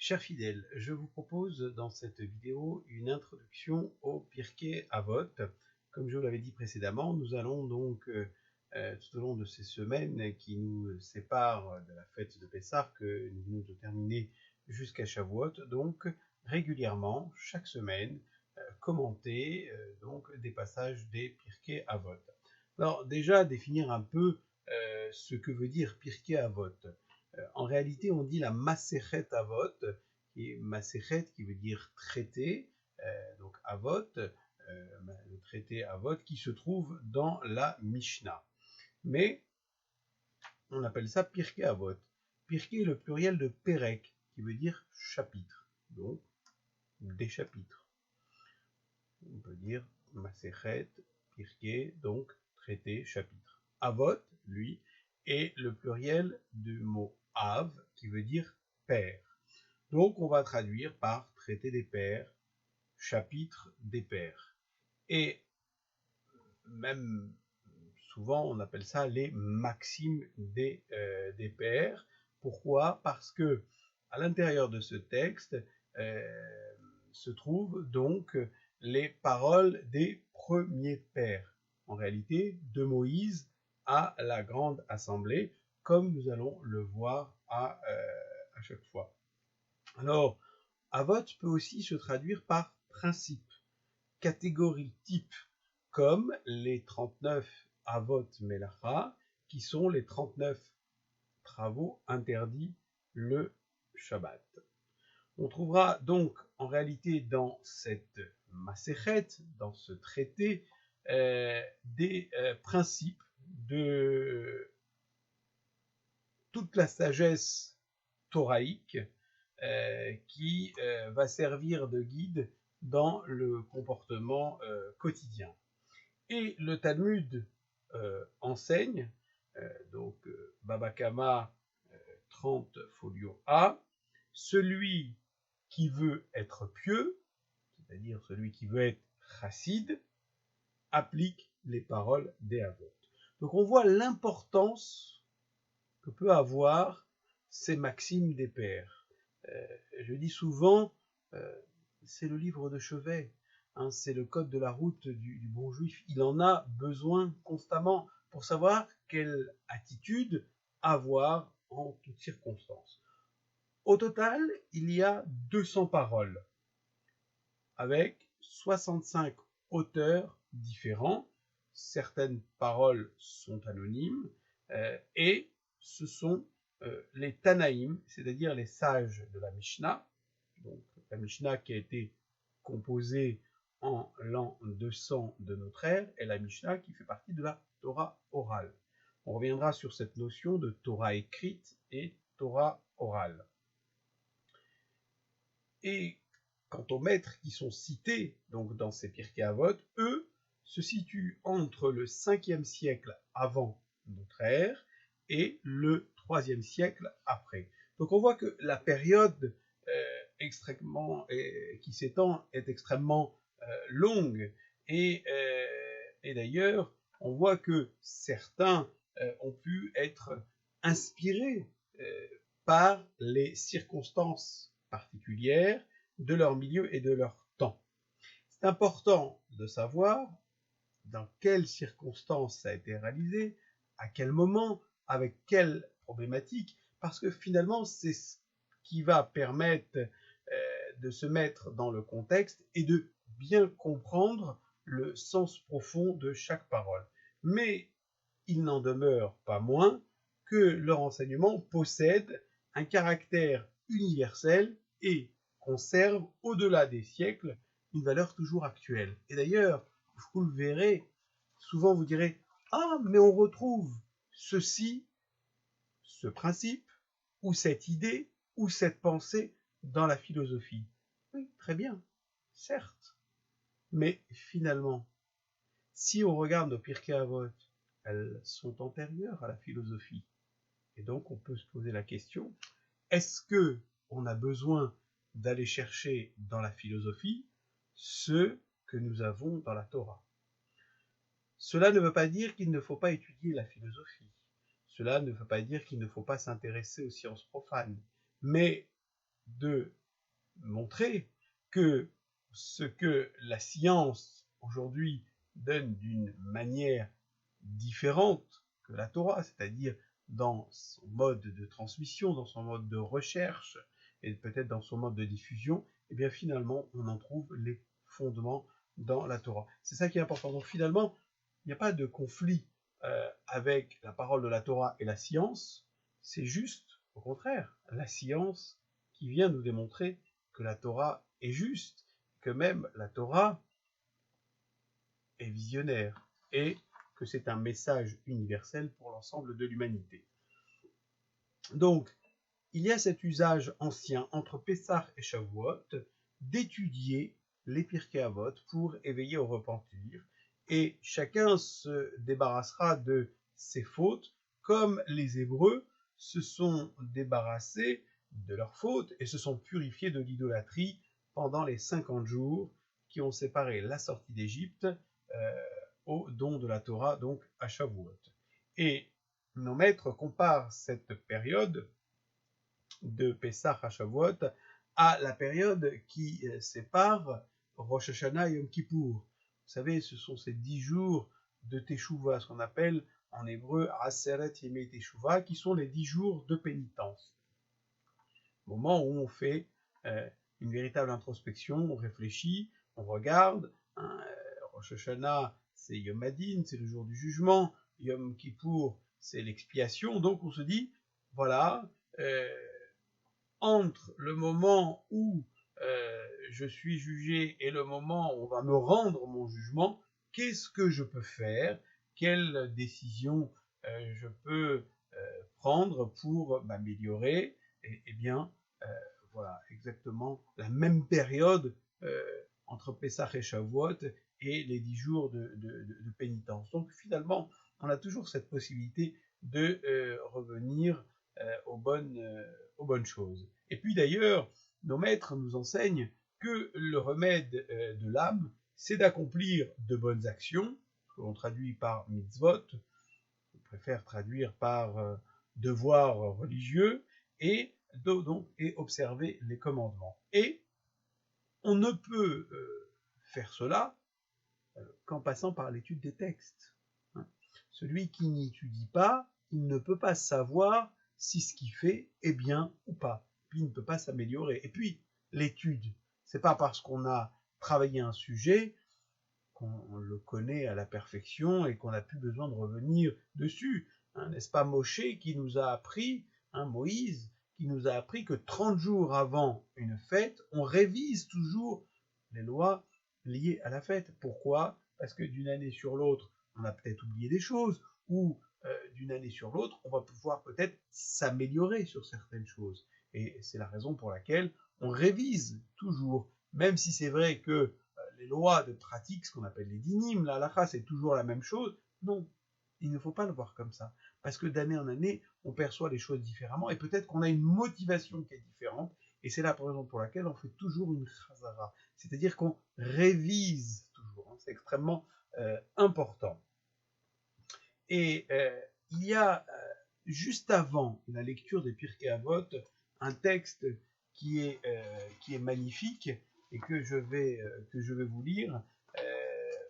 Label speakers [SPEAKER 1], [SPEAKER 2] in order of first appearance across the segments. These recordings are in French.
[SPEAKER 1] Chers fidèles, je vous propose dans cette vidéo une introduction au Pirkei Avot. Comme je vous l'avais dit précédemment, nous allons donc tout au long de ces semaines qui nous séparent de la fête de Pessah que nous venons de terminer jusqu'à Shavuot, donc régulièrement, chaque semaine, commenter donc des passages des Pirkei Avot. Alors déjà, définir un peu ce que veut dire Pirkei Avot. En réalité, on dit la Masechet Avot, qui est Masechet qui veut dire traité, donc Avot, le traité Avot qui se trouve dans la Mishnah. Mais on appelle ça Pirkei Avot. Pirkei est le pluriel de Perek, qui veut dire chapitre, donc des chapitres. On peut dire Masechet, Pirkei, donc traité, chapitre. Avot, lui, est le pluriel du mot Av, qui veut dire père. Donc on va traduire par traité des pères, chapitre des pères. Et même souvent on appelle ça les maximes des pères. Pourquoi? Parce que à l'intérieur de ce texte se trouvent donc les paroles des premiers pères, en réalité de Moïse à la grande assemblée, comme nous allons le voir à chaque fois. Alors, Avot peut aussi se traduire par principe, catégorie type, comme les 39 Avot Melacha, qui sont les 39 travaux interdits le Shabbat. On trouvera donc en réalité dans cette Masechet, dans ce traité, des principes de toute la sagesse thoraïque qui va servir de guide dans le comportement quotidien. Et le Talmud enseigne, donc Baba Kama 30 folio A, celui qui veut être pieux, c'est-à-dire celui qui veut être chassid, applique les paroles des Avot. Donc on voit l'importance que peut avoir ces maximes des pères. Je dis souvent, c'est le livre de chevet, hein, c'est le code de la route du bon juif. Il en a besoin constamment pour savoir quelle attitude avoir en toutes circonstances. Au total, il y a 200 paroles, avec 65 auteurs différents. Certaines paroles sont anonymes, et ce sont les Tanaïm, c'est-à-dire les sages de la Mishnah, donc la Mishnah qui a été composée en l'an 200 de notre ère, et la Mishnah qui fait partie de la Torah orale. On reviendra sur cette notion de Torah écrite et Torah orale. Et quant aux maîtres qui sont cités donc dans ces Pirkei Avot, eux se situent entre le 5e siècle avant notre ère et le 3e siècle après. Donc on voit que la période qui s'étend est extrêmement longue, et d'ailleurs on voit que certains ont pu être inspirés par les circonstances particulières de leur milieu et de leur temps. C'est important de savoir dans quelles circonstances ça a été réalisé, à quel moment, avec quelle problématique, parce que finalement c'est ce qui va permettre de se mettre dans le contexte et de bien comprendre le sens profond de chaque parole. Mais il n'en demeure pas moins que leur enseignement possède un caractère universel et conserve, au-delà des siècles, une valeur toujours actuelle. Et d'ailleurs, vous le verrez, souvent vous direz « Ah, mais on retrouve ceci, ce principe, ou cette idée, ou cette pensée dans la philosophie. » Oui, très bien, certes. Mais finalement, si on regarde nos Pirkei Avot, elles sont antérieures à la philosophie. Et donc on peut se poser la question, est-ce que on a besoin d'aller chercher dans la philosophie ce que nous avons dans la Torah? Cela ne veut pas dire qu'il ne faut pas étudier la philosophie. Cela ne veut pas dire qu'il ne faut pas s'intéresser aux sciences profanes. Mais de montrer que ce que la science aujourd'hui donne d'une manière différente que la Torah, c'est-à-dire dans son mode de transmission, dans son mode de recherche et peut-être dans son mode de diffusion, et bien finalement on en trouve les fondements dans la Torah. C'est ça qui est important. Donc finalement, il n'y a pas de conflit avec la parole de la Torah et la science, c'est juste, au contraire, la science qui vient nous démontrer que la Torah est juste, que même la Torah est visionnaire, et que c'est un message universel pour l'ensemble de l'humanité. Donc, il y a cet usage ancien entre Pessah et Shavuot d'étudier les Pirkei Avot pour éveiller au repentir, et chacun se débarrassera de ses fautes, comme les Hébreux se sont débarrassés de leurs fautes et se sont purifiés de l'idolâtrie pendant les 50 jours qui ont séparé la sortie d'Égypte au don de la Torah, donc à Shavuot. Et nos maîtres comparent cette période de Pessah à Shavuot à la période qui sépare Rosh Hashanah et Yom Kippour. Vous savez, ce sont ces 10 jours de Teshuvah, ce qu'on appelle en hébreu Aseret Yemei Teshuvah, qui sont les 10 jours de pénitence. Moment où on fait une véritable introspection, on réfléchit, on regarde. Rosh Hashanah, c'est Yom Hadin, c'est le jour du jugement. Yom Kippour, c'est l'expiation. Donc on se dit, voilà, entre le moment où je suis jugé et le moment où on va me rendre mon jugement, qu'est-ce que je peux faire? Quelle décision je peux prendre pour m'améliorer? Et bien, voilà, exactement la même période entre Pessah et Shavuot et les 10 jours de pénitence. Donc finalement, on a toujours cette possibilité de revenir aux bonnes choses. Et puis d'ailleurs, nos maîtres nous enseignent que le remède de l'âme, c'est d'accomplir de bonnes actions, ce que l'on traduit par mitzvot, je préfère traduire par devoirs religieux, et observer les commandements. Et on ne peut faire cela qu'en passant par l'étude des textes. Celui qui n'y étudie pas, il ne peut pas savoir si ce qu'il fait est bien ou pas. Puis il ne peut pas s'améliorer. Et puis, l'étude, c'est pas parce qu'on a travaillé un sujet qu'on le connaît à la perfection et qu'on n'a plus besoin de revenir dessus. N'est-ce pas Moshe qui nous a appris, Moïse, qui nous a appris que 30 jours avant une fête, on révise toujours les lois liées à la fête. Pourquoi? Parce que d'une année sur l'autre, on a peut-être oublié des choses, ou d'une année sur l'autre, on va pouvoir peut-être s'améliorer sur certaines choses. Et c'est la raison pour laquelle on révise toujours, même si c'est vrai que les lois de pratique, ce qu'on appelle les dinim, la halakha, c'est toujours la même chose. Non, il ne faut pas le voir comme ça. Parce que d'année en année, on perçoit les choses différemment, et peut-être qu'on a une motivation qui est différente, et c'est la raison pour laquelle on fait toujours une chazara. C'est-à-dire qu'on révise toujours. C'est extrêmement important. Et il y a, juste avant la lecture des Pirkei Avot, un texte qui est magnifique, et que je vais vous lire.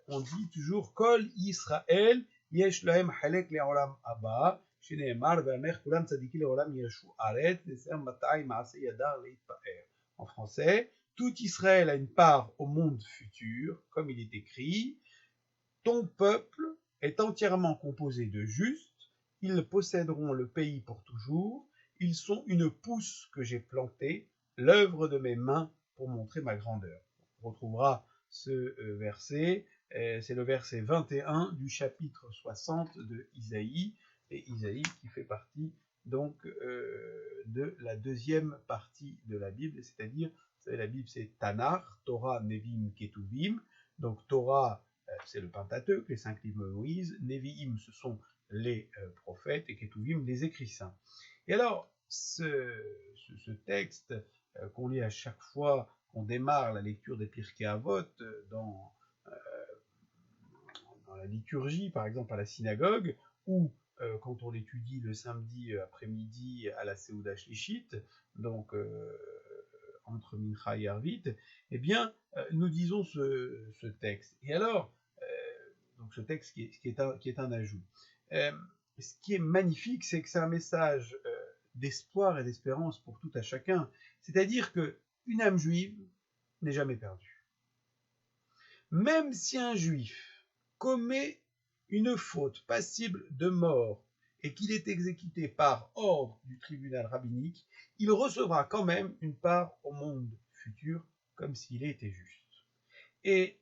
[SPEAKER 1] On dit toujours Kol Yisrael yesh lahem halek le'olam haba shene'emar ve'amer kulam tzadiki le'olam yeshu aret ve'ser matai ma'aseh yadar le'itpa'er. En français, tout Israël a une part au monde futur, comme il est écrit. Ton peuple est entièrement composé de justes, ils posséderont le pays pour toujours, ils sont une pousse que j'ai plantée, l'œuvre de mes mains pour montrer ma grandeur. On retrouvera ce verset, c'est le verset 21 du chapitre 60 de Isaïe, et Isaïe qui fait partie donc de la deuxième partie de la Bible, c'est-à-dire, vous savez, la Bible c'est Tanakh, Torah, Nevim, Ketuvim, donc Torah, c'est le Pentateuque, les 5 livres de Moïse, Nevi'im, ce sont les prophètes, et Ketuvim, les écrits saints. Et alors, ce texte qu'on lit à chaque fois qu'on démarre la lecture des Pirkei Avot dans la liturgie, par exemple à la synagogue, ou quand on l'étudie le samedi après-midi à la Seuda Shlichit, donc entre Mincha et Arvit, eh bien, nous disons ce texte. Et alors, donc ce texte qui est un ajout. Ce qui est magnifique, c'est que c'est un message d'espoir et d'espérance pour tout à chacun. C'est-à-dire que une âme juive n'est jamais perdue. Même si un juif commet une faute passible de mort et qu'il est exécuté par ordre du tribunal rabbinique, il recevra quand même une part au monde futur, comme s'il était juste. Et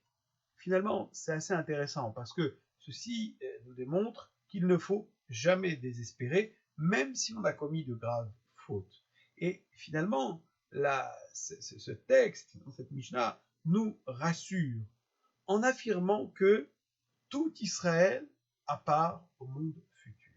[SPEAKER 1] finalement, c'est assez intéressant, parce que ceci nous démontre qu'il ne faut jamais désespérer, même si on a commis de graves fautes. Et finalement, ce texte, cette Mishnah, nous rassure, en affirmant que tout Israël a part au monde futur.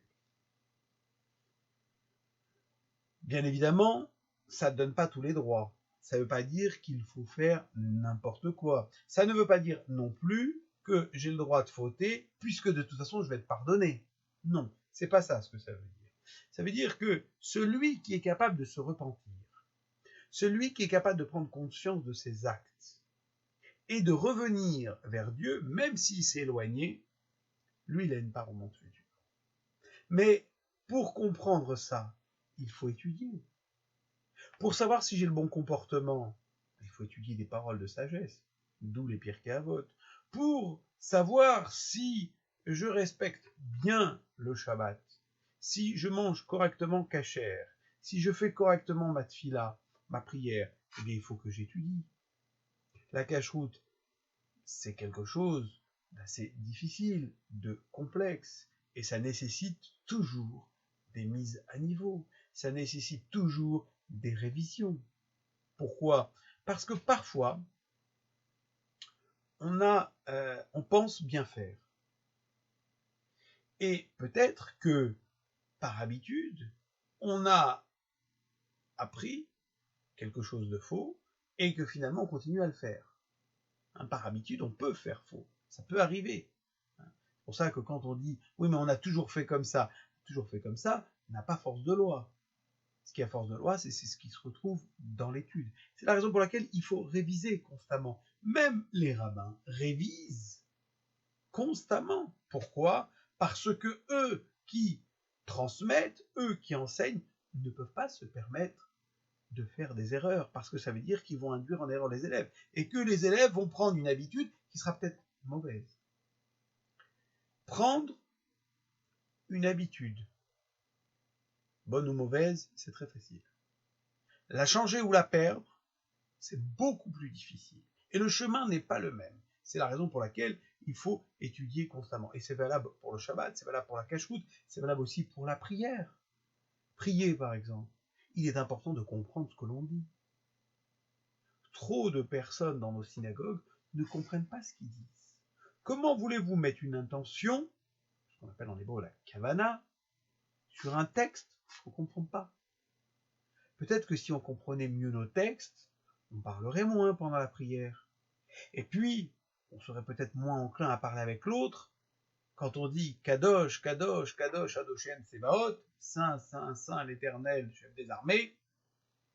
[SPEAKER 1] Bien évidemment, ça ne donne pas tous les droits. Ça ne veut pas dire qu'il faut faire n'importe quoi. Ça ne veut pas dire non plus que j'ai le droit de fauter, puisque de toute façon je vais être pardonné. Non, c'est pas ça ce que ça veut dire. Ça veut dire que celui qui est capable de se repentir, celui qui est capable de prendre conscience de ses actes, et de revenir vers Dieu, même s'il s'est éloigné, lui, il a une part au monde futur. Mais pour comprendre ça, il faut étudier. Pour savoir si j'ai le bon comportement, il faut étudier des paroles de sagesse, d'où les Pirkei Avot. Pour savoir si je respecte bien le Shabbat, si je mange correctement kasher, si je fais correctement ma tfila, ma prière, eh bien, il faut que j'étudie. La cacheroute, c'est quelque chose d'assez difficile, de complexe, et ça nécessite toujours des mises à niveau, ça nécessite toujours des révisions. Pourquoi ? Parce que parfois, on pense bien faire. Et peut-être que, par habitude, on a appris quelque chose de faux, et que finalement on continue à le faire. Par habitude, on peut faire faux. Ça peut arriver. C'est pour ça que quand on dit « oui, mais on a toujours fait comme ça », n'a pas force de loi. Ce qui a force de loi, c'est ce qui se retrouve dans l'étude. C'est la raison pour laquelle il faut réviser constamment. Même les rabbins révisent constamment. Pourquoi ? Parce que eux qui transmettent, eux qui enseignent, ne peuvent pas se permettre de faire des erreurs, parce que ça veut dire qu'ils vont induire en erreur les élèves, et que les élèves vont prendre une habitude qui sera peut-être mauvaise. Prendre une habitude, bonne ou mauvaise, c'est très facile. La changer ou la perdre, c'est beaucoup plus difficile. Et le chemin n'est pas le même. C'est la raison pour laquelle il faut étudier constamment. Et c'est valable pour le Shabbat, c'est valable pour la cacheroute, c'est valable aussi pour la prière. Prier, par exemple. Il est important de comprendre ce que l'on dit. Trop de personnes dans nos synagogues ne comprennent pas ce qu'ils disent. Comment voulez-vous mettre une intention, ce qu'on appelle en hébreu la kavana, sur un texte qu'on ne comprend pas? Peut-être que si on comprenait mieux nos textes, on parlerait moins pendant la prière. Et puis, on serait peut-être moins enclin à parler avec l'autre quand on dit Kadosh, Kadosh, Kadosh, Adoshem, Sebaot, Saint, Saint, Saint, l'Éternel, chef des armées.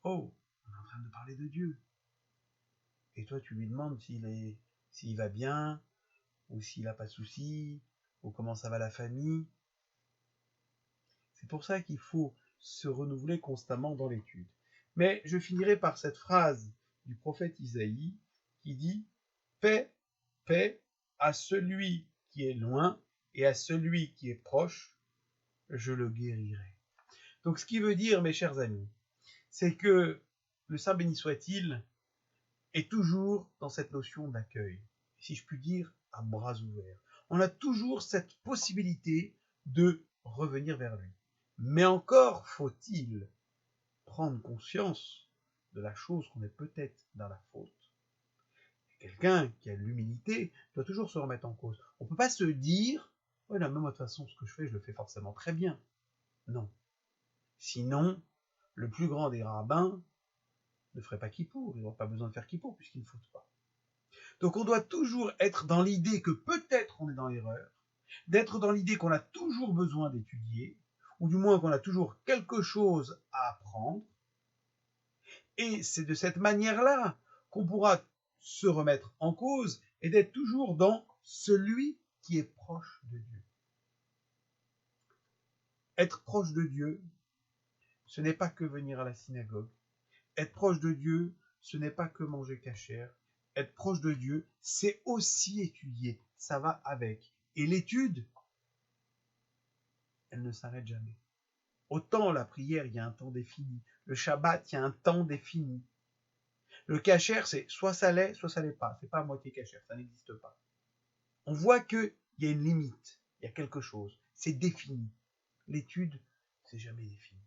[SPEAKER 1] Oh, on est en train de parler de Dieu. Et toi, tu lui demandes s'il va bien, ou s'il n'a pas de soucis, ou comment ça va la famille. C'est pour ça qu'il faut se renouveler constamment dans l'étude. Mais je finirai par cette phrase du prophète Isaïe qui dit « Paix, paix à celui qui est loin et à celui qui est proche, je le guérirai. » Donc ce qui veut dire, mes chers amis, c'est que le Saint béni soit-il est toujours dans cette notion d'accueil, si je puis dire, à bras ouverts. On a toujours cette possibilité de revenir vers lui. Mais encore faut-il prendre conscience de la chose qu'on est peut-être dans la faute. Quelqu'un qui a l'humilité doit toujours se remettre en cause. On ne peut pas se dire « ouais, non, mais moi, de toute façon, ce que je le fais forcément très bien. » Non. Sinon, le plus grand des rabbins ne ferait pas Kippour. Ils n'ont pas besoin de faire Kippour puisqu'ils ne fautent pas. Donc on doit toujours être dans l'idée que peut-être on est dans l'erreur, d'être dans l'idée qu'on a toujours besoin d'étudier, ou du moins qu'on a toujours quelque chose à apprendre, Et c'est de cette manière-là qu'on pourra se remettre en cause et d'être toujours dans celui qui est proche de Dieu. Être proche de Dieu, ce n'est pas que venir à la synagogue. Être proche de Dieu, ce n'est pas que manger cachère. Être proche de Dieu, c'est aussi étudier. Ça va avec. Et l'étude, elle ne s'arrête jamais. Autant la prière, il y a un temps défini. Le Shabbat, il y a un temps défini. Le cachère, c'est soit ça l'est pas. C'est pas à moitié cachère, ça n'existe pas. On voit qu'il y a une limite, il y a quelque chose. C'est défini. L'étude, c'est jamais défini.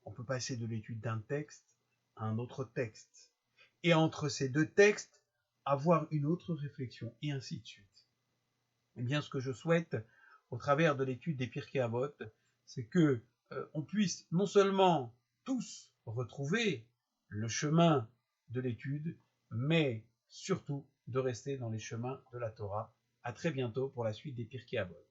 [SPEAKER 1] On peut passer de l'étude d'un texte à un autre texte. Et entre ces deux textes, avoir une autre réflexion, et ainsi de suite. Eh bien, ce que je souhaite, au travers de l'étude des Pirkei Avot, c'est que on puisse non seulement tous retrouver le chemin de l'étude, mais surtout de rester dans les chemins de la Torah. À très bientôt pour la suite des Pirkei Avot.